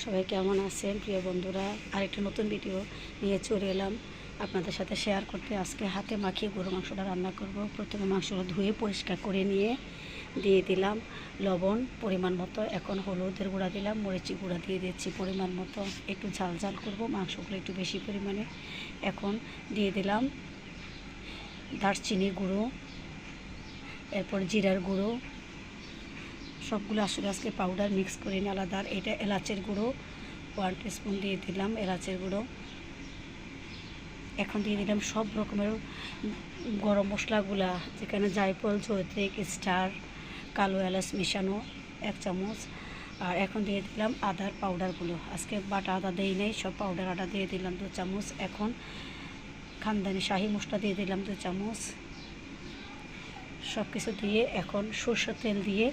সবাই কেমন আছেন প্রিয় বন্ধুরা? আরেকটা নতুন ভিডিও নিয়ে চলে এলাম আপনাদের সাথে শেয়ার করতে। আজকে হাতে মাখিয়ে গরু মাংসটা রান্না করব। প্রথমে মাংসটা ধুয়ে পরিষ্কার করে নিয়ে দিয়ে দিলাম লবণ পরিমাণ মতো। এখন হলুদের গুঁড়া দিলাম, মরিচি গুঁড়া দিয়ে দিচ্ছি পরিমাণ মতো। একটু ঝাল ঝাল করবো মাংসগুলো একটু বেশি পরিমাণে। এখন দিয়ে দিলাম দারচিনির গুঁড়ো, এরপর জিরার গুঁড়ো, সবগুলো আসলে আজকে পাউডার মিক্স করে নিয়ে আলাদা। আর এটা এলাচের গুঁড়ো 1 টিস্পুন দিয়ে দিলাম এলাচের গুঁড়ো। এখন দিয়ে দিলাম সব রকমের গরম মশলাগুলা, যেখানে জায়ফল, জয়ত্রী, স্টার, কালো এলাচ মিশানো 1 চামচ। আর এখন দিয়ে দিলাম আদার পাউডারগুলো, আজকে বাটা আদা দেই নেই, সব পাউডার আদা দিয়ে দিলাম 2 চামচ। এখন খানদানি শাহি মশলা দিয়ে দিলাম 2 চামচ। সব কিছু দিয়ে এখন সরষের তেল দিয়ে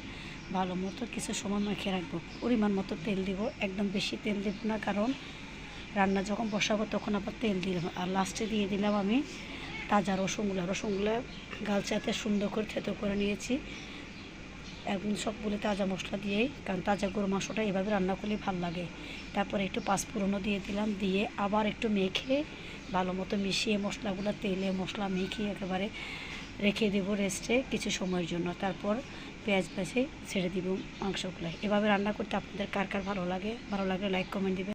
ভালো মতো কিছু সময় মেখে রাখবো। পরিমাণ মতো তেল দিব, একদম বেশি তেল দেব না, কারণ রান্না যখন বসাবো তখন আবার তেল দিলাম। আর লাস্টে দিয়ে দিলাম আমি তাজা রসুনগুলো গালচাতে সুন্দর করে থেতো করে নিয়েছি। একদম সবগুলো তাজা মশলা দিয়েই, কারণ তাজা গরু মাংসটা এভাবে রান্না করলে ভালো লাগে। তারপরে একটু পাঁচফোড়নও দিয়ে দিলাম, দিয়ে আবার একটু মেখে ভালো মতো মিশিয়ে মশলাগুলো তেলে মশলা মেখে একেবারে রেখে দেবো রেস্টে কিছু সময়ের জন্য। তারপর পেঁয়াজ ছেড়ে দিব মাংসগুলো। এভাবে রান্না করতে আপনাদের কার কার ভালো লাগে? ভালো লাগলে লাইক কমেন্ট দিবেন।